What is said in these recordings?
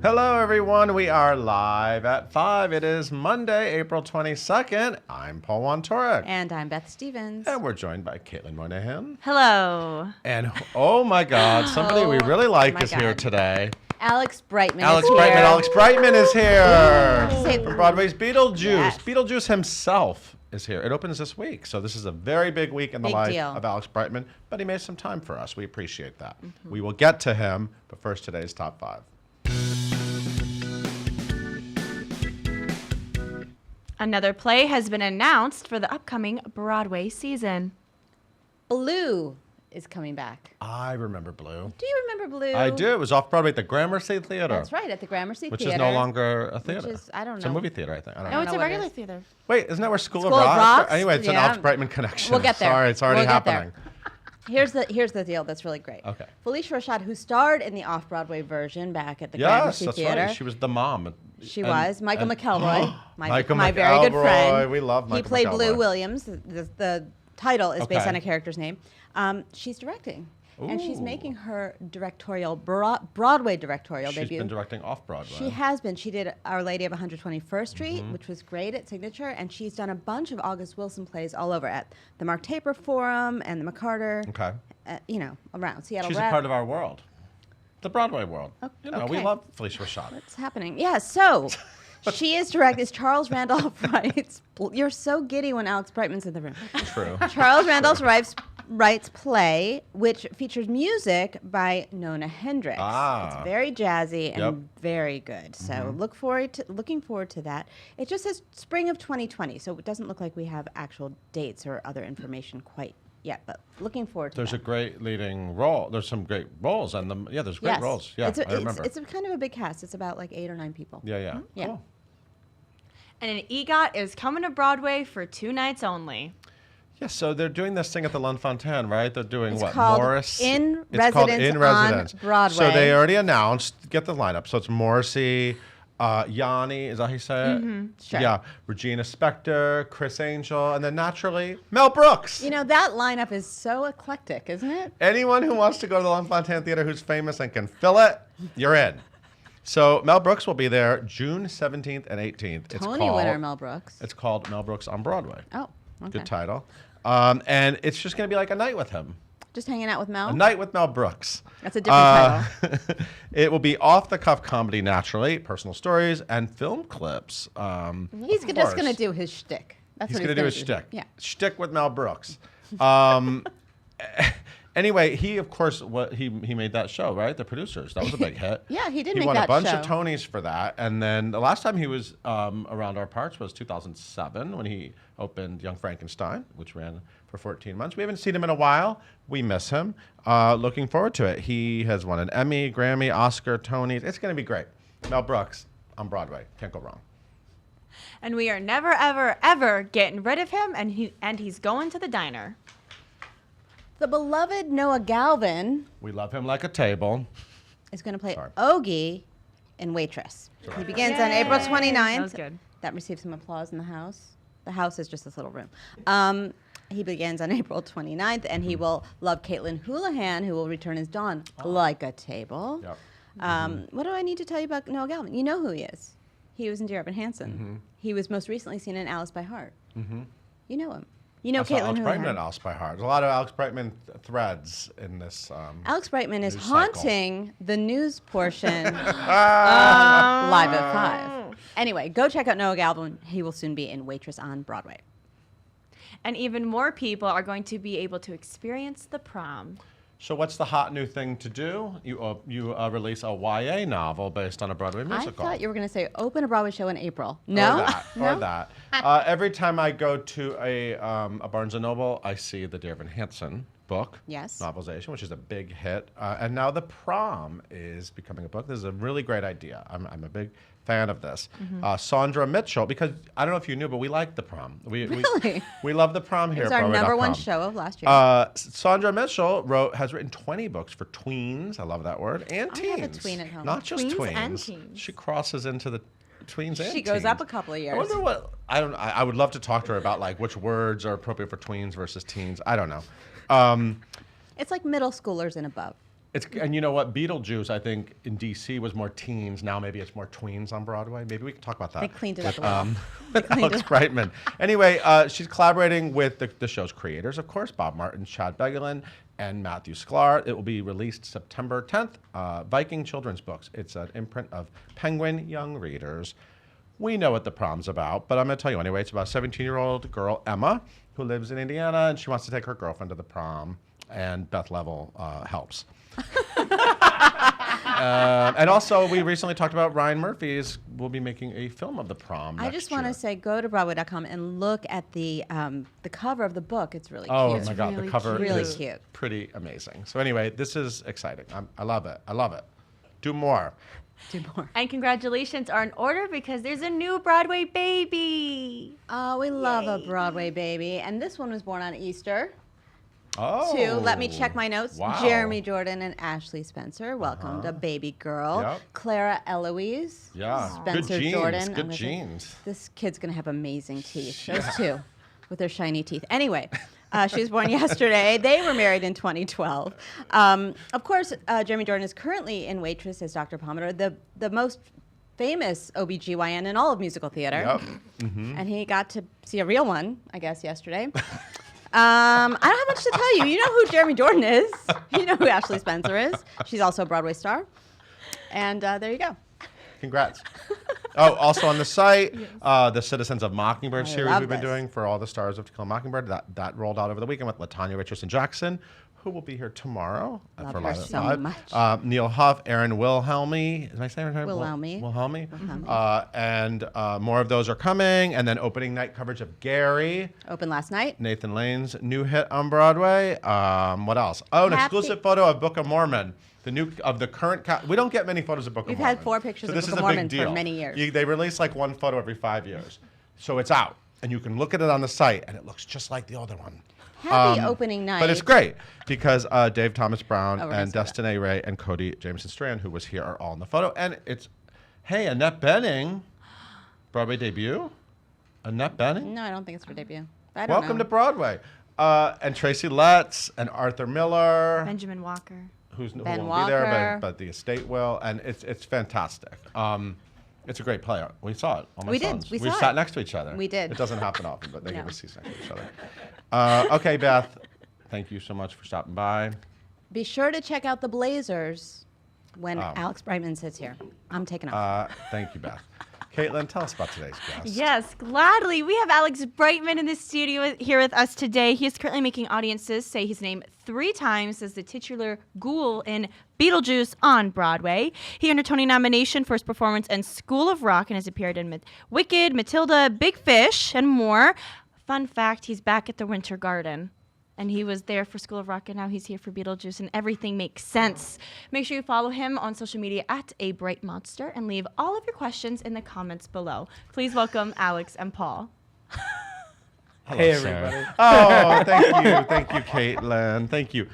Hello, everyone. We are live at 5. It is Monday, April 22nd. I'm Paul Wontorek. And I'm Beth Stevens. And we're joined by Caitlin Moynihan. Hello. And, oh my God, somebody we really like is here today. Alex Brightman Alex is Brightman. here. Alex Brightman is here. Ooh. From Broadway's Beetlejuice. Yes. Beetlejuice himself is here. It opens this week. So this is a very big week in the life of Alex Brightman. But he made some time for us. We appreciate that. Mm-hmm. We will get to him. But first, today's top 5. Another play has been announced for the upcoming Broadway season. Blue is coming back. I remember Blue. Do you remember Blue? I do. It was off Broadway at the Gramercy Theater. That's right, at the Gramercy Which Theater. is no longer a theater. Which is, I don't know. It's a movie theater, I think. I don't No, know. it's a regular theater. Wait, isn't that where School of School of Rock? Rocks? Anyway, it's an Yeah. Alex Brightman connection. We'll get there. Sorry, it's already We'll get happening. Here's the deal that's really great. Okay. Felicia Rashad, who starred in the off-Broadway version back at the Yes, Gramercy that's Theater. right. She was the mom. She was. Michael McElroy, my Michael very good McElroy. friend. We love Michael He played Blue McElroy. Williams. The title is based Okay. on a character's name. She's directing. And she's Ooh. making her Broadway directorial She's debut. been directing off Broadway. She has been. She did Our Lady of 121st Street, which was great at Signature, and she's done a bunch of August Wilson plays all over at the Mark Taper Forum and the McCarter. Okay. Around Seattle. She's a part of our world. The Broadway world. We okay. love Felicia Rashad. What's happening? Yeah, so she is directing. Charles Randolph writes. You're so giddy when Alex Brightman's in the room. True. Charles Randolph writes play, which features music by Nona Hendrix. It's very jazzy and very good. So looking forward to that. It just says spring of 2020, so it doesn't look like we have actual dates or other information quite yet, but looking forward to There's that. a great leading role. There's some great roles, and there's great roles. Yeah, I remember. It's a kind of a big cast. It's about like 8 or 9 people. Yeah. Yeah. Cool. And an EGOT is coming to Broadway for 2 nights only. Yeah, so they're doing this thing at the L'Enfantin, right? They're doing It's what? called Morris? In It's called Residence In on Residence. Broadway. So they already announced, get the lineup. So it's Morrissey, Yanni, is that how you say it? Mm-hmm. Sure. Yeah, Regina Spektor, Chris Angel, and then naturally, Mel Brooks. You know, that lineup is so eclectic, isn't it? Anyone who wants to go to the L'Enfantin Theater who's famous and can fill it, you're in. So Mel Brooks will be there June 17th and 18th. Tony winner Mel Brooks. It's called Mel Brooks on Broadway. Oh, okay. Good title. And it's just going to be like a night with him. Just hanging out with Mel? A Night with Mel Brooks. That's a different title. It will be off-the-cuff comedy, naturally, personal stories, and film clips. He's just going to do his shtick. That's He's what going to do his shtick. Yeah. Shtick with Mel Brooks. Anyway, he, of course, he made that show, right? The Producers. That was a big hit. Yeah, he did He make won that a bunch show. of Tonys for that. And then the last time he was around our parts was 2007 when he opened Young Frankenstein, which ran for 14 months. We haven't seen him in a while. We miss him. Looking forward to it. He has won an Emmy, Grammy, Oscar, Tonys. It's going to be great. Mel Brooks on Broadway. Can't go wrong. And we are never, ever, ever getting rid of him, and he's going to the diner. The beloved Noah Galvin We love him like a table. is going to play Sorry. Ogie in Waitress. He begins on April 29th. That was good. That received some applause in the house. The house is just this little room. He begins on April 29th, and he will love Caitlin Houlihan, who will return as Dawn, like a table. Yep. What do I need to tell you about Noah Galvin? You know who he is. He was in Dear Evan Hansen. He was most recently seen in Alice by Heart. You know him. You know I saw Caitlin Alex Brightman Houlihan. and Alice by Heart. There's a lot of Alex Brightman threads in this. Alex Brightman is news cycle. haunting the news portion live at 5. Anyway, go check out Noah Galvin. He will soon be in Waitress on Broadway. And even more people are going to be able to experience the prom. So what's the hot new thing to do? You release a YA novel based on a Broadway musical. I thought you were going to say open a Broadway show in April. No? Or that. Every time I go to a Barnes & Noble, I see the Dear Evan Hansen book, Yes. novelization, which is a big hit. And now The Prom is becoming a book. This is a really great idea. I'm a big fan of this. Sandra Mitchell, because I don't know if you knew, but we like The Prom. Really? We love The Prom here It was at our number one Broadway.com. show of last year. Sandra Mitchell has written 20 books for tweens. I love that word. And I teens. have a tween at home. Not just Tweens tweens. and teens. She crosses into the tweens and She goes teens. up a couple of years. I wonder what I would love to talk to her about, like, which words are appropriate for tweens versus teens. I don't know. It's like middle schoolers and above. And you know what? Beetlejuice, I think, in D.C. was more teens. Now maybe it's more tweens on Broadway. Maybe we can talk about that. They cleaned it up a little. With Alex Brightman. Anyway, she's collaborating with the show's creators, of course, Bob Martin, Chad Begelin, and Matthew Sklar. It will be released September 10th. Viking Children's Books. It's an imprint of Penguin Young Readers. We know what the prom's about, but I'm going to tell you anyway. It's about a 17-year-old girl, Emma, who lives in Indiana, and she wants to take her girlfriend to the prom, and Beth Level helps. And also, we recently talked about Ryan Murphy's will be making a film of the prom. I just want to say, go to Broadway.com and look at the cover of the book. It's really cute. Oh my God, really the cover cute. Really is cute. pretty amazing. So anyway, this is exciting. I love it. I love it. Do more. Do more. And congratulations are in order because there's a new Broadway baby. Oh, we love a Broadway baby. And this one was born on Easter. Oh. Two. Let me check my notes. Wow. Jeremy Jordan and Ashley Spencer welcomed a baby girl. Yep. Clara Eloise. Yeah. Spencer Good genes. Jordan. Good genes. This kid's going to have amazing teeth. Those two with their shiny teeth. Anyway, she was born yesterday. They were married in 2012. Of course, Jeremy Jordan is currently in Waitress as Dr. Pomander, the most famous OBGYN in all of musical theater. Yep. And he got to see a real one, I guess, yesterday. I don't have much to tell you. You know who Jeremy Jordan is. You know who Ashley Spencer is. She's also a Broadway star. And there you go. Congrats. Oh, also on the site, the Citizens of Mockingbird I series love we've been this. doing for all the stars of To Kill a Mockingbird. That rolled out over the weekend with LaTanya Richardson Jackson, who will be here tomorrow Love for her Live at so 5. much. Neil Huff, Aaron Wilhelmy. Is my saying her name? Wilhelmy. Wilhelmy. And more of those are coming. And then opening night coverage of Gary, Opened last night. Nathan Lane's new hit on Broadway. What else? Oh, an Happy- exclusive photo of Book of Mormon. The current we don't get many photos of Book We've of Mormon. had 4 pictures So of this Book is of a big Mormon for deal. many years. They release like one photo every 5 years. So it's out. And you can look at it on the site and it looks just like the older one. Happy opening night. But it's great because Dave Thomas Brown we're gonna and see that. Destiny Ray and Cody Jameson Strand, who was here, are all in the photo. And it's, hey, Annette Bening, Broadway debut? Annette Bening? No, I don't think it's for debut. I don't Welcome know. to Broadway. And Tracy Letts and Arthur Miller. Benjamin Walker. Who Ben won't be there, Walker. but the estate will, and it's fantastic. It's a great play. We saw it. All my We did. sons. We We saw sat it. next to each other. We did. It doesn't happen often, but they No. give us seats next to each other. Okay, Beth. Thank you so much for stopping by. Be sure to check out the Blazers when Oh. Alex Brightman sits here. I'm taking off. Thank you, Beth. Caitlin, tell us about today's guest. Yes, gladly. We have Alex Brightman in the studio here with us today. He is currently making audiences say his name 3 times as the titular ghoul in Beetlejuice on Broadway. He earned a Tony nomination for his performance in School of Rock and has appeared in Wicked, Matilda, Big Fish, and more. Fun fact, he's back at the Winter Garden. And he was there for School of Rock, and now he's here for Beetlejuice, and everything makes sense. Make sure you follow him on social media at @abrightmonster and leave all of your questions in the comments below. Please welcome Alex and Paul. Hello, Hey, sir. everybody. Oh, thank you, Caitlin. Thank you.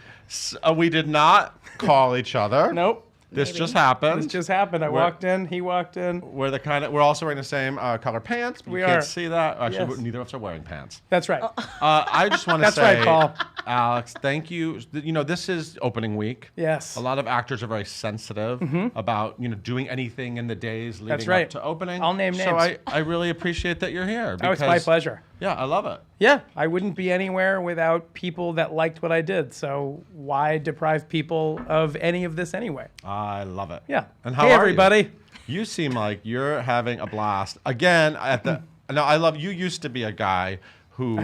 We did not call each other. Nope. This Maybe. just happened. This just happened. I We're- walked in. He walked in. We're also wearing the same color pants. But We you can't are. see that. Actually, Yes. neither of us are wearing pants. That's right. I just want to That's say, right, Paul. Alex, thank you. You know, this is opening week. Yes. A lot of actors are very sensitive about doing anything in the days leading That's right. up to opening. I'll name So names. I really appreciate that you're here. Oh, it's my because- pleasure. Yeah, I love it. Yeah, I wouldn't be anywhere without people that liked what I did. So why deprive people of any of this anyway? I love it. Yeah. And how Hey, are everybody. You seem like you're having a blast. Again, no, I love you. Used to be a guy who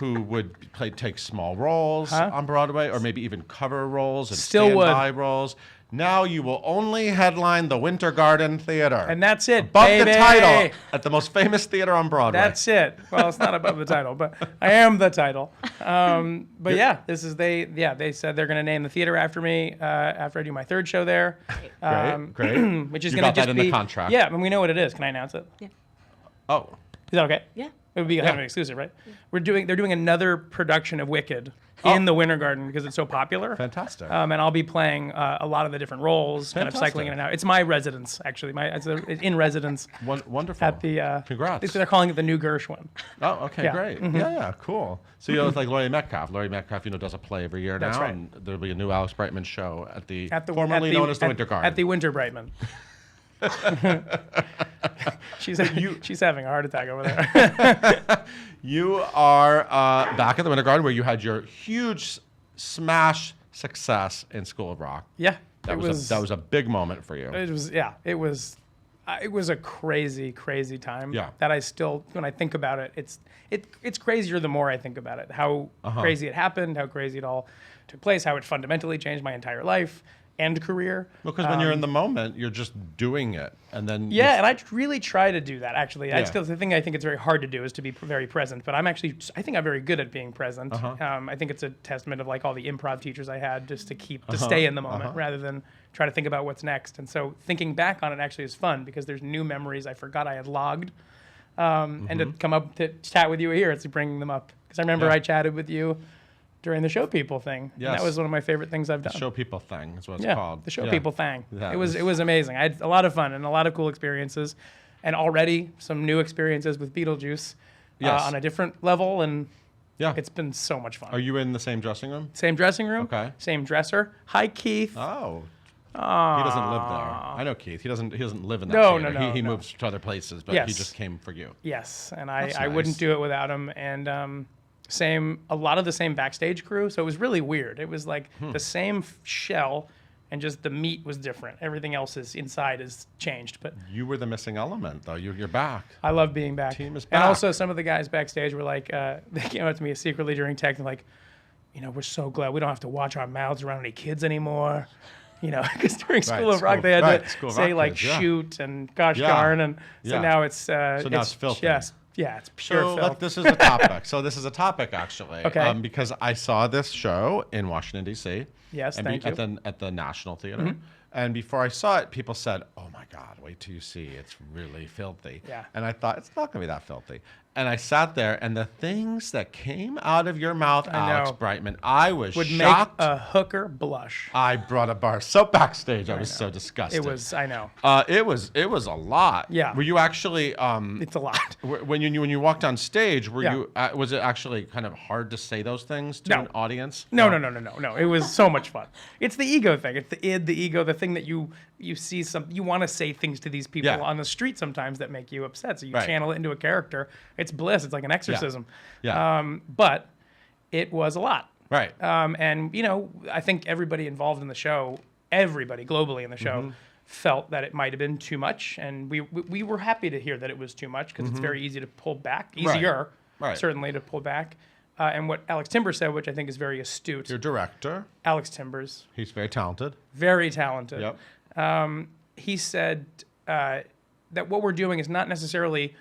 would take small roles on Broadway, or maybe even cover roles and Still would. standby roles. Now you will only headline the Winter Garden Theater. And that's it, above baby. the title at the most famous theater on Broadway. That's it. Well, it's not above the title, but I am the title. But yeah, this is they said they're going to name the theater after me after I do my 3rd show there. Great. Which is You going got to that just in be the contract. Yeah, and we know what it is. Can I announce it? Oh, Is that okay? Yeah. It would be kind of an exclusive, right? They're doing another production of Wicked in the Winter Garden because it's so popular. Fantastic. And I'll be playing a lot of the different roles, kind of cycling in and out. It's my residence, actually. It's in residence. Wonderful. At the Congrats. They're calling it the new Gershwin. Oh, okay, Yeah. great. Yeah, cool. So you know, it's like Laurie Metcalf. Laurie Metcalf, does a play every year That's now, right. and there'll be a new Alex Brightman show at the formerly known as the Winter Garden. At the Winter Brightman. She's having a heart attack over there. You are back at the Winter Garden where you had your huge smash success in School of Rock. Yeah, That was a big moment for you. It was a crazy time. Yeah. That I still, when I think about it, it's crazier the more I think about it. How crazy it happened, how crazy it all took place, how it fundamentally changed my entire life and career. Because when you're in the moment, you're just doing it, and then and I really try to do that. Actually, Yeah. the thing I think it's very hard to do is to be very present. But I think I'm very good at being present. I think it's a testament of like all the improv teachers I had just to stay in the moment rather than try to think about what's next. And so thinking back on it actually is fun because there's new memories I forgot I had logged, and to come up to chat with you here, it's bringing them up because I remember I chatted with you during the show people thing. Yes. And that was one of my favorite things I've done. Show people thing is what it's called. The show people thing. Yeah, it was amazing. I had a lot of fun and a lot of cool experiences, and already some new experiences with Beetlejuice on a different level, and it's been so much fun. Are you in the same dressing room? Same dressing room. Okay. Same dresser. Hi, Keith. Oh. He doesn't live there. I know Keith. He doesn't live in that theater. No, He no. moves to other places, but he just came for you. Yes, and That's I wouldn't nice. do it without him. And a lot of the same backstage crew. So it was really weird. It was like the same shell, and just the meat was different. Everything else inside is changed. But You were the missing element, though. You're back. I love being back. Team is And back. also some of the guys backstage were like, they came up to me secretly during tech and like, we're so glad we don't have to watch our mouths around any kids anymore. Because during School of Rock they had to School of say Rock like kids, yeah. shoot and gosh Yeah. darn, and so Yeah. now it's now it's filthy. Yes, it's pure So filth. this is a topic. So this is a topic, actually. Okay. Because I saw this show in Washington, D.C. Yes, and thank you. At the National Theater. And before I saw it, people said, "Oh my God, wait till you see. It's really filthy." Yeah. And I thought, it's not going to be that filthy. And I sat there, and the things that came out of your mouth, Alex know. Brightman, I was Would shocked. make a hooker blush. I brought a bar soap backstage. I was so disgusted. I know. It was a lot. Yeah. Were you actually It's a lot. when you walked on stage? Were Yeah. you was it actually kind of hard to say those things to No. an audience? No. It was so much fun. It's the ego thing. It's the id, the ego, the thing that you see you want to say things to these people Yeah. on the street sometimes that make you upset. So you Right. channel it into a character. It's bliss. It's like an exorcism. Yeah. But it was a lot. Right. And I think everybody involved in the show, everybody globally in the show, felt that it might have been too much, and we were happy to hear that it was too much because it's very easy to pull back, easier, Right. certainly to pull back. And what Alex Timbers said, which I think is very astute. Your director, Alex Timbers, he's very talented. very talented. Yep. He said that what we're doing is not necessarily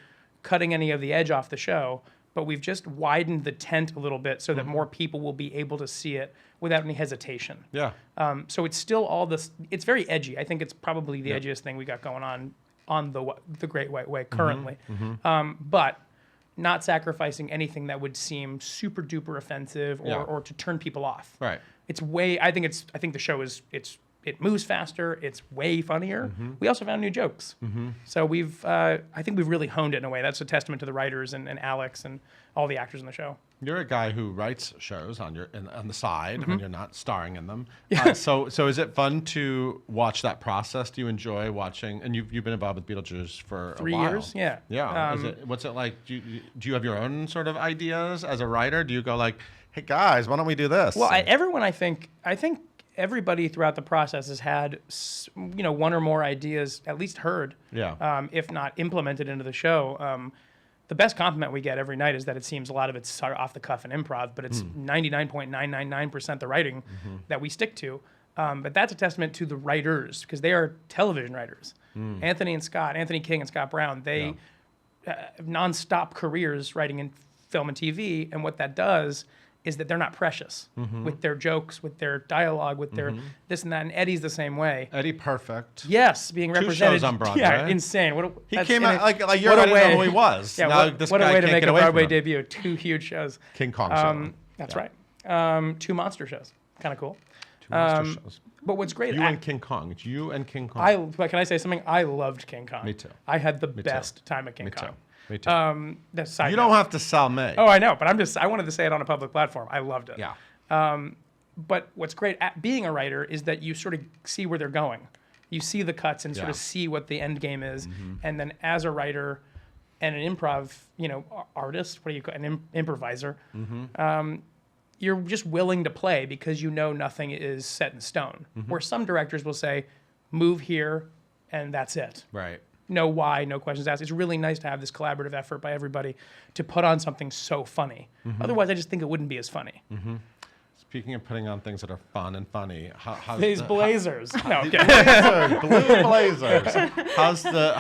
cutting any of the edge off the show, but we've just widened the tent a little bit so that more people will be able to see it without any hesitation. Yeah. So it's still all this. It's very edgy. I think it's probably the edgiest thing we got going on the Great White Way currently, but not sacrificing anything that would seem super duper offensive or to turn people off. Right. It's way. I think the show is it moves faster. It's way funnier. We also found new jokes. So I think we've really honed it in a way. That's a testament to the writers and Alex and all the actors in the show. You're a guy who writes shows on the side when you're not starring in them. Yeah. So is it fun to watch that process? Do you enjoy watching? And you've been involved with Beetlejuice for 3 a while. years. Yeah. Yeah. What's it like? Do you have your own sort of ideas as a writer? Do you go like, "Hey guys, why don't we do this?" Well, everyone, I think everybody throughout the process has had, one or more ideas at least heard, if not implemented into the show. The best compliment we get every night is that it seems a lot of it's sort of off the cuff and improv, but it's 99.999% the writing that we stick to. But that's a testament to the writers because they are television writers. Anthony King and Scott Brown, they have nonstop careers writing in film and TV, and what that does is that they're not precious with their jokes, with their dialogue, with their this and that. And Eddie's the same way. Eddie Perfect. Yes, being represented. 2 shows on Broadway. Yeah, insane. He came out like you're right, I didn't know who he was. Yeah, now what a way to make a Broadway debut. debut. 2 huge shows. King Kong show. That's right. 2 monster shows. Kind of cool. 2 monster shows. But what's great, You and King Kong. It's you and King Kong. but can I say something? I loved King Kong. Me too. I had the best time at King Kong. Me too. That's side You note. don't have to sell me. Oh, I know, but I wanted to say it on a public platform. I loved it. Yeah. But what's great at being a writer is that you sort of see where they're going. You see the cuts and sort of see what the end game is. And then as a writer and an improv, artist, what do you call an improviser, you're just willing to play because you know nothing is set in stone. Where some directors will say, move here, and that's it. Right. No why, no questions asked. It's really nice to have this collaborative effort by everybody to put on something so funny. Otherwise, I just think it wouldn't be as funny. Speaking of putting on things that are fun and funny, how's These blazers. No, okay. blue blazers. How's the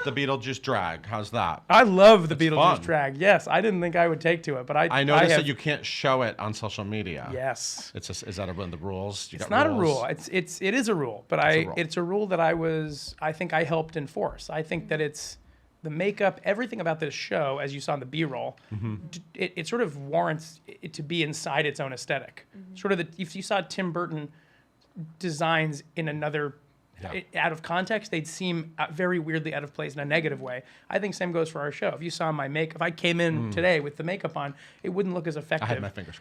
Beetlejuice drag? How's that? I love the It's Beetlejuice fun. drag. Yes, I didn't think I would take to it, but I noticed have, that you can't show it on social media. Yes, Is that one of the rules? it's not a rule. It is a rule, but It's a rule. it's a rule that I think I helped enforce. I think that it's the makeup, everything about this show, as you saw in the B-roll, it sort of warrants it to be inside its own aesthetic. Sort of if you saw Tim Burton designs in another out of context, they'd seem very weirdly out of place in a negative way. I think same goes for our show. If you saw my if I came in today with the makeup on, it wouldn't look as effective. I had my fingers.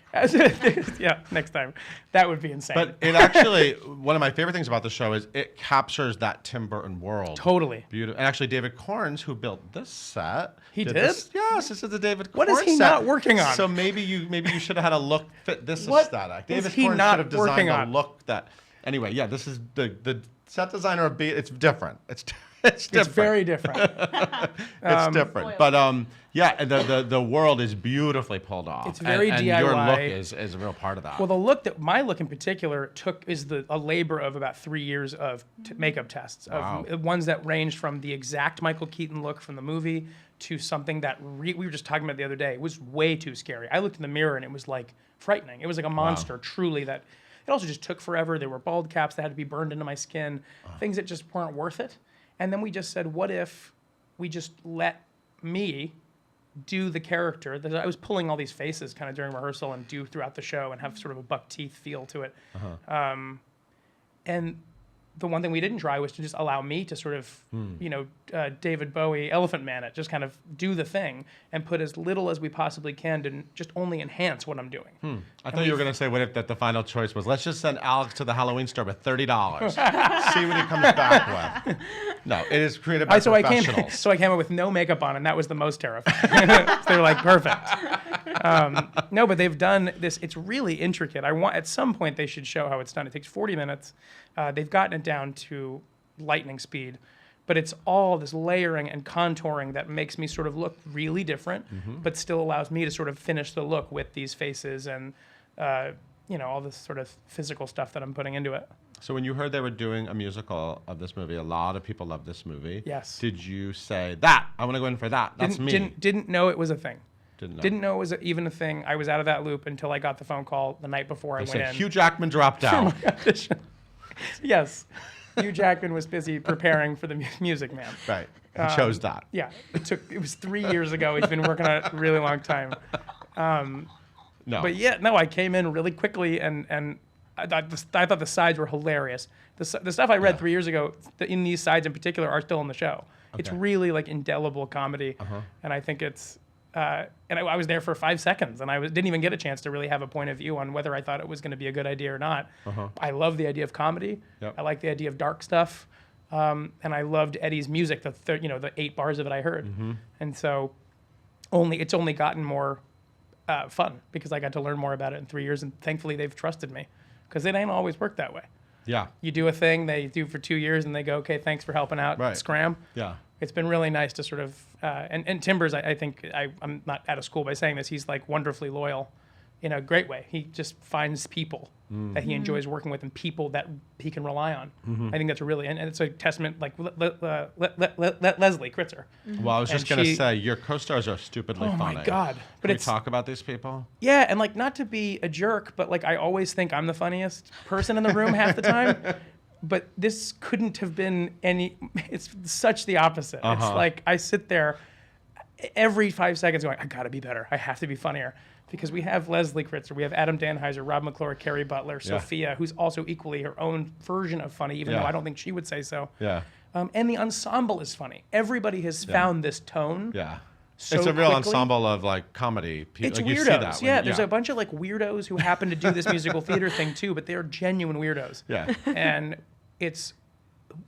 Yeah, next time. That would be insane. But it actually, one of my favorite things about the show is it captures that Tim Burton world. Totally. Beautiful. And actually, David Corns, who built this set. He did? Yes, this is the David What Corns is he set. not working on? So maybe you should have had a look fit this What aesthetic. is David he Corns not should have designed working a on? look that. Anyway, yeah, this is the set designer of Beat. It's different. It's different. it's very different. It's different. But yeah, and the world is beautifully pulled off. It's very and DIY. your look is a real part of that. Well, my look in particular is a labor of about 3 years of makeup tests. Wow. Of ones that ranged from the exact Michael Keaton look from the movie to something that we were just talking about the other day. It was way too scary. I looked in the mirror and it was like frightening. It was like a monster, truly. That it also just took forever. There were bald caps that had to be burned into my skin, things that just weren't worth it. And then we just said, what if we just let me do the character that I was pulling all these faces kind of during rehearsal and do throughout the show and have sort of a buck teeth feel to it. And the one thing we didn't try was to just allow me to sort of, David Bowie, Elephant Man it, just kind of do the thing and put as little as we possibly can to just only enhance what I'm doing. I thought you were going to say, what if that the final choice was, let's just send Alex to the Halloween store with $30. See what he comes back with. No, it is created by professionals. So I came up with no makeup on, and that was the most terrifying. So they were like, perfect. No, but they've done this. It's really intricate. At some point they should show how it's done. It takes 40 minutes. They've gotten it down to lightning speed, but it's all this layering and contouring that makes me sort of look really different, but still allows me to sort of finish the look with these faces and all this sort of physical stuff that I'm putting into it. So when you heard they were doing a musical of this movie, a lot of people love this movie. Yes. Did you say, that, I want to go in for that, that's me? Didn't know it was a thing. Didn't know it was even a thing. I was out of that loop until I got the phone call the night before I went in. Hugh Jackman dropped out. Yes. Hugh Jackman was busy preparing for the Music Man. Right. He chose that. Yeah. It was 3 years ago. He's been working on it a really long time. No. But yeah, no, I came in really quickly and I thought the sides were hilarious. The stuff I read 3 years ago, in these sides in particular, are still in the show. Okay. It's really like indelible comedy. And I think it's, and I was there for 5 seconds, and I didn't even get a chance to really have a point of view on whether I thought it was going to be a good idea or not. I love the idea of comedy. Yep. I like the idea of dark stuff, and I loved Eddie's music. The 8 bars of it I heard, and so it's only gotten more fun because I got to learn more about it in 3 years, and thankfully they've trusted me because it ain't always worked that way. Yeah. You do a thing, they do for 2 years, and they go, okay, thanks for helping out. Right. Scram. Yeah. It's been really nice to sort of, and Timbers, I think, I'm not out of school by saying this, he's like wonderfully loyal in a great way. He just finds people that he enjoys working with and people that he can rely on. I think that's and it's a testament, like Leslie Kritzer. Well, I was just going to say, your co-stars are stupidly funny. Oh my God. But Can we talk about these people? Yeah, and like, not to be a jerk, but like, I always think I'm the funniest person in the room half the time. But this couldn't have been it's such the opposite. It's like, I sit there every 5 seconds going, I gotta be better. I have to be funnier. Because we have Leslie Kritzer, we have Adam Danheiser, Rob McClure, Carrie Butler, Sophia, who's also equally her own version of funny, even though I don't think she would say so. Yeah. And the ensemble is funny. Everybody has found this tone. Yeah. So it's a real quickly. ensemble of like comedy. It's like, weirdos. You see that Yeah, there's a bunch of like weirdos who happen to do this musical theater thing too, but they're genuine weirdos. Yeah. And it's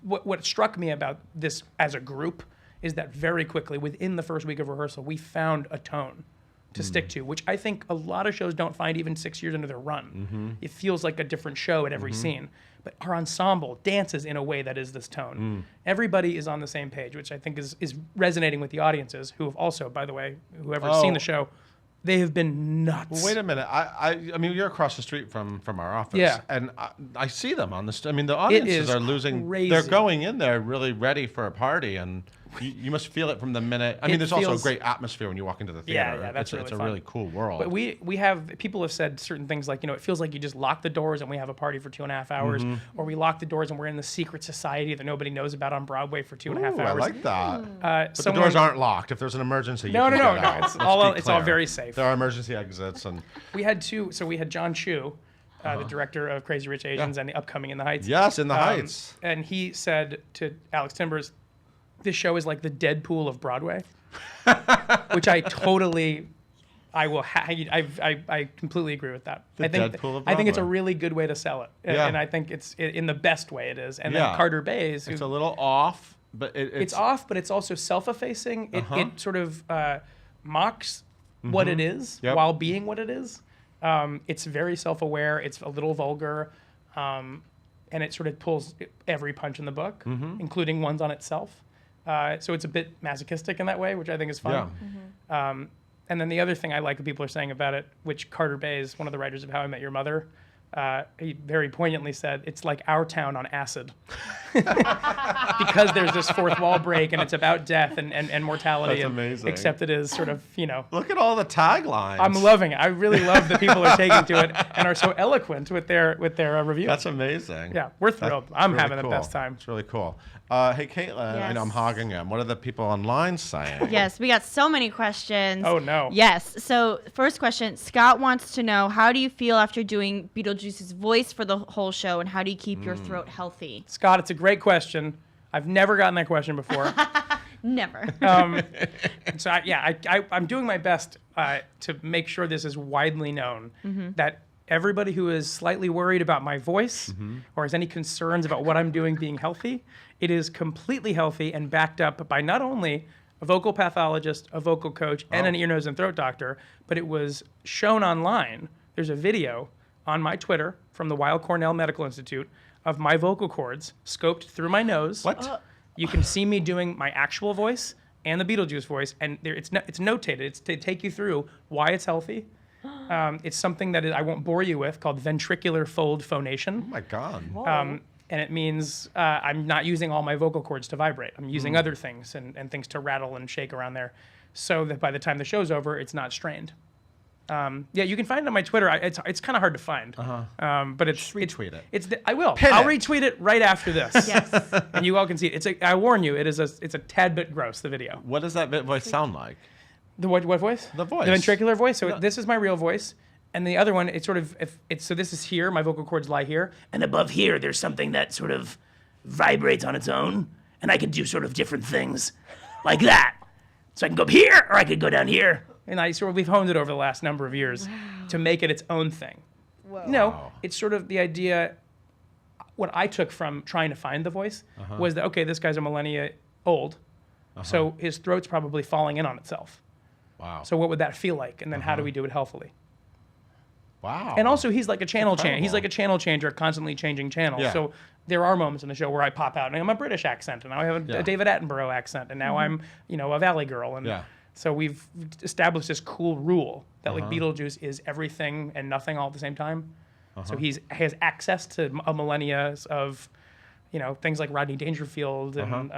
what struck me about this as a group is that very quickly, within the first week of rehearsal, we found a tone to stick to, which I think a lot of shows don't find even 6 years into their run. It feels like a different show at every scene. But our ensemble dances in a way that is this tone. Everybody is on the same page, which I think is resonating with the audiences, who have also, by the way, whoever's seen the show, they have been nuts. Well, wait a minute. I mean, you're across the street from our office. Yeah. And I see them on the I mean, the audiences are losing. Crazy. They're going in there really ready for a party, and you must feel it from the minute. I mean, there's also a great atmosphere when you walk into the theater. Yeah, that's really it's a fun. really cool world. But we have, people have said certain things like, it feels like you just lock the doors and we have a party for 2.5 hours, or we lock the doors and we're in the secret society that nobody knows about on Broadway for 2.5 hours. I like that. But the Someone- doors aren't locked. If there's an emergency, you No, can no, get no. out. It's Let's all be it's all clear. very safe. There are emergency exits, and We had two. So we had John Chu, the director of Crazy Rich Asians and the upcoming In the Heights. yes, in the Heights. And he said to Alex Timbers, this show is like the Deadpool of Broadway, which I totally, I completely agree with that. The I think Deadpool of I think it's a Broadway. really good way to sell it, Yeah. and I think it's in the best way it is. And Yeah. then Carter Bays, who, It's a little off, but it's off, but it's also self-effacing. It sort of mocks what it is while being what it is. It's very self-aware. It's a little vulgar, and it sort of pulls every punch in the book, including ones on itself. So it's a bit masochistic in that way, which I think is fun. Yeah. And then the other thing I like what people are saying about it, which Carter Bays, one of the writers of How I Met Your Mother, he very poignantly said, it's like Our Town on acid. Because there's this fourth wall break and it's about death and mortality. That's amazing. Except it is sort of, Look at all the taglines. I'm loving it. I really love that people are taking to it and are so eloquent with their review. That's amazing. Yeah, we're thrilled. I'm really having cool. the best time. It's really cool. Hey, Caitlin, I know I'm Yes. hogging them. What are the people online saying? Yes, we got so many questions. Oh, no. Yes. So, first question, Scott wants to know, how do you feel after doing Beetlejuice's voice for the whole show, and how do you keep your throat healthy? Scott, it's a great question. I've never gotten that question before. Never. So I'm doing my best to make sure this is widely known, that everybody who is slightly worried about my voice or has any concerns about what I'm doing being healthy, it is completely healthy and backed up by not only a vocal pathologist, a vocal coach, and an ear, nose, and throat doctor, but it was shown online. There's a video on my Twitter from the Weill Cornell Medical Institute of my vocal cords scoped through my nose. What? You can see me doing my actual voice and the Beetlejuice voice, and it's notated. It's to take you through why it's healthy. It's something that I won't bore you with, called ventricular fold phonation. Oh my God. And it means I'm not using all my vocal cords to vibrate. I'm using other things and things to rattle and shake around there, so that by the time the show's over, it's not strained. You can find it on my Twitter. It's kind of hard to find, but it's retweet it. I will. Pin I'll it. retweet it right after this. Yes. And you all can see it. I warn you, it's a tad bit gross, the video. What does that voice sound like? The what voice? The voice. The ventricular voice. So this is my real voice, and the other one, it's sort of so this is here. My vocal cords lie here, and above here, there's something that sort of vibrates on its own, and I can do sort of different things, like that. So I can go up here, or I could go down here, and we've honed it over the last number of years to make it its own thing. Whoa. It's sort of the idea. What I took from trying to find the voice was that, okay, this guy's a millennia old, so his throat's probably falling in on itself. Wow. So what would that feel like? And then how do we do it healthily? Wow. And also, he's like a channel changer. Incredible. He's like a channel changer, constantly changing channels. Yeah. So there are moments in the show where I pop out and I'm a British accent, and now I have a David Attenborough accent, and now I'm, a Valley girl, and Yeah. So we've established this cool rule that like Beetlejuice is everything and nothing all at the same time. So he has access to a millennia of, things like Rodney Dangerfield, and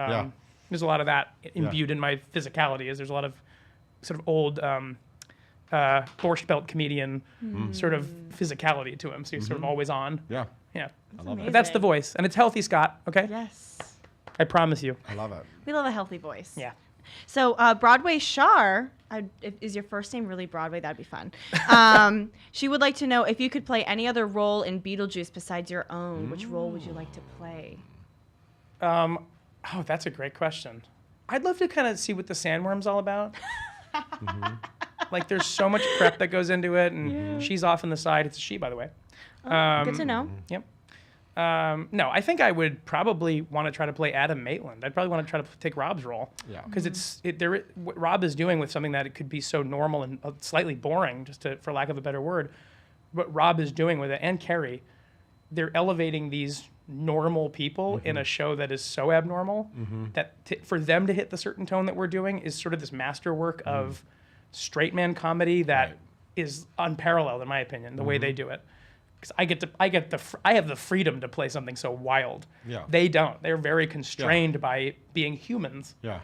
there's a lot of that imbued in my physicality. There's a lot of sort of old Borscht Belt comedian sort of physicality to him. So he's sort of always on. Yeah. Yeah. I love it. But that's the voice, and it's healthy, Scott. Okay. Yes. I promise you. I love it. We love a healthy voice. Yeah. So Broadway Shar, is your first name really Broadway? That'd be fun. She would like to know if you could play any other role in Beetlejuice besides your own. Which role would you like to play? Oh, that's a great question. I'd love to kind of see what the sandworm's all about. Like, there's so much prep that goes into it, and she's off on the side. It's a she, by the way. Good to know. Yep. No, I think I would probably want to try to play Adam Maitland. I'd probably want to try to take Rob's role. Yeah. Because what Rob is doing with something that it could be so normal and slightly boring, for lack of a better word, what Rob is doing with it, and Carrie, they're elevating these normal people in a show that is so abnormal that for them to hit the certain tone that we're doing is sort of this masterwork of straight man comedy that is unparalleled, in my opinion, the way they do it. Because I have the freedom to play something so wild. Yeah. They don't. They're very constrained by being humans. Yeah.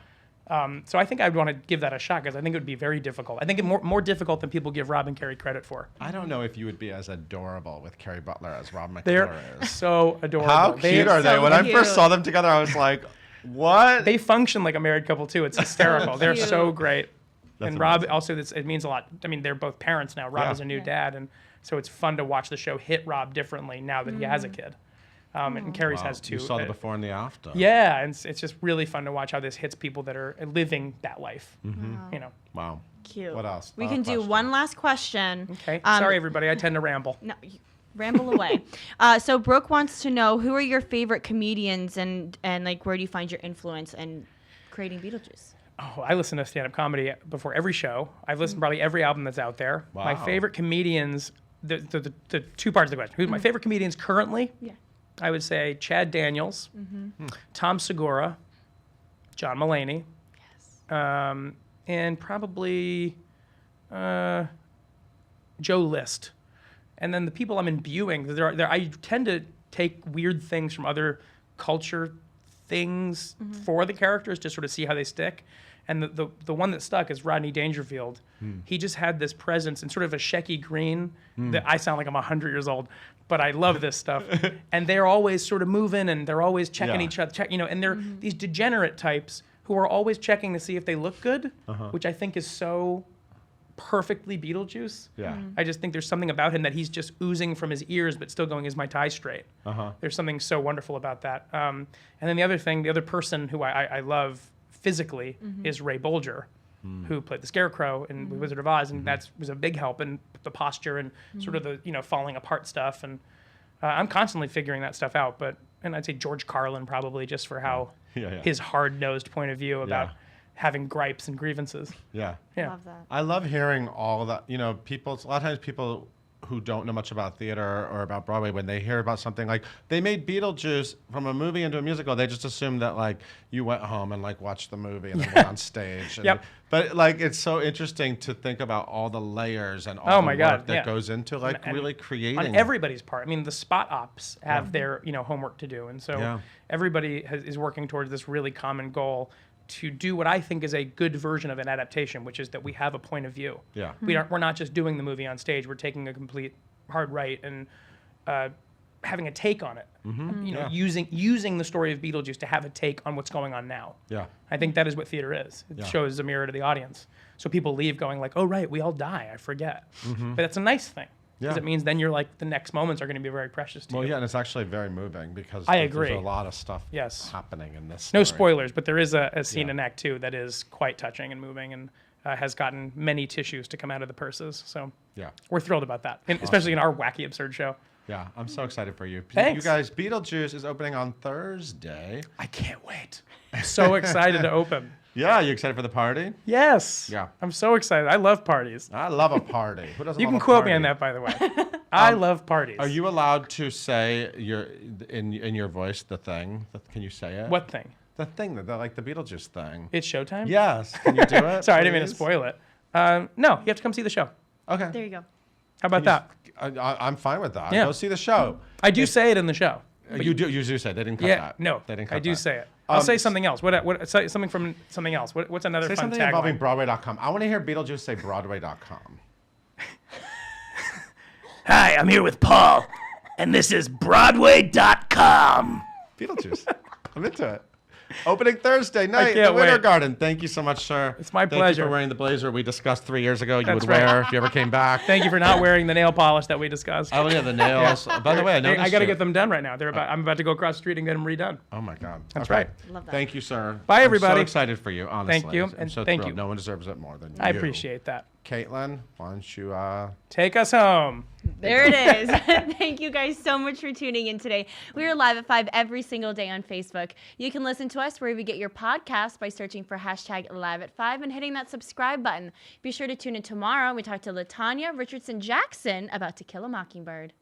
So I think I'd want to give that a shot because I think it would be very difficult. I think more difficult than people give Rob and Carrie credit for. I don't know if you would be as adorable with Carrie Butler as Rob McClure They're is. so adorable. How cute are they? so When I cute. first saw them together, I was like, what? They function like a married couple too. It's hysterical. They're so great. That's and Rob amazing. also, it means a lot. I mean, they're both parents now. Rob Yeah. is a new dad, and so it's fun to watch the show hit Rob differently now that he has a kid. And Carrie's Wow. has too. You saw the before and the after. Yeah, and it's just really fun to watch how this hits people that are living that life. Wow. Cute. What else? We Final can do question. one last question. Okay. Sorry, everybody. I tend to ramble. No, ramble away. So Brooke wants to know who are your favorite comedians and like where do you find your influence in creating Beetlejuice? Oh, I listen to stand-up comedy before every show. I've listened to probably every album that's out there. Wow. My favorite comedians, the two parts of the question. Who's my favorite comedians currently? Yeah. I would say Chad Daniels, Tom Segura, John Mulaney, and probably Joe List. And then the people I'm imbuing, I tend to take weird things from other culture things for the characters to sort of see how they stick. And the one that stuck is Rodney Dangerfield. He just had this presence and sort of a Shecky Green that I sound like I'm 100 years old, but I love this stuff. And they're always sort of moving and they're always checking each other, and they're these degenerate types who are always checking to see if they look good, which I think is so perfectly Beetlejuice. Yeah. I just think there's something about him that he's just oozing from his ears, but still going, is my tie straight? There's something so wonderful about that. And then the other person who I love physically is Ray Bolger, who played the Scarecrow in Wizard of Oz, and that was a big help in the posture and sort of the falling apart stuff. And I'm constantly figuring that stuff out. And I'd say George Carlin probably just for how his hard-nosed point of view about having gripes and grievances. Yeah. Yeah. Love that. I love hearing all of that. A lot of times people who don't know much about theater or about Broadway, when they hear about something like they made Beetlejuice from a movie into a musical, they just assume that like you went home and like watched the movie and then went on stage. And, But like it's so interesting to think about all the layers and all the work that goes into like And really creating on everybody's part. I mean, the spot ops have their homework to do, and so everybody is working towards this really common goal to do what I think is a good version of an adaptation, which is that we have a point of view. Yeah. We're not just doing the movie on stage. We're taking a complete hard right and having a take on it. Using the story of Beetlejuice to have a take on what's going on now. Yeah. I think that is what theater is. It shows a mirror to the audience. So people leave going like, oh, right, we all die. I forget. But that's a nice thing. Because it means then you're like, the next moments are going to be very precious to you. Well, yeah, and it's actually very moving because I agree. There's a lot of stuff happening in this No story. spoilers, but there is a scene in Act 2 that is quite touching and moving and has gotten many tissues to come out of the purses. So we're thrilled about that, and especially in our wacky, absurd show. Yeah, I'm so excited for you. Thanks. You guys, Beetlejuice is opening on Thursday. I can't wait. I'm so excited to open. Yeah, you excited for the party? Yes. Yeah. I'm so excited. I love parties. I love a party. Who doesn't You love can a quote me party? on that, by the way. I love parties. Are you allowed to say in your voice the thing? Can you say it? What thing? The thing like the Beetlejuice thing. It's showtime? Yes. Can you do it? Sorry, I didn't mean to please? spoil it. No, you have to come see the show. Okay. There you go. How about that? I'm fine with that. Yeah. Go see the show. I do say it in the show. You do say they didn't cut Yeah, that. no, They didn't cut I do that. say it. I'll say something else. Say something from something else. What's another Say fun something tagline? involving Broadway.com. I want to hear Beetlejuice say Broadway.com. Hi, I'm here with Paul, and this is Broadway.com. Beetlejuice. I'm into it. Opening Thursday night, can't the Winter wait. Garden. Thank you so much, sir. It's my Thank pleasure. you for wearing the blazer we discussed 3 years ago you That's would right. wear if you ever came back. Thank you for not wearing the nail polish that we discussed. Oh, yeah, the nails. By the way, I noticed I got to you- get them done right now. I'm about to go across the street and get them redone. Oh, my God. That's Okay. right. Love that. Thank you, sir. Bye, I'm everybody. so excited for you, honestly. Thank you, I'm and so thank thrilled. you. No one deserves it more than you. I appreciate that. Caitlin, why don't you... Take us home. There it is. Thank you guys so much for tuning in today. We are live at 5 every single day on Facebook. You can listen to us wherever you get your podcasts by searching for #live at 5 and hitting that subscribe button. Be sure to tune in tomorrow. We talk to LaTanya Richardson Jackson about To Kill a Mockingbird.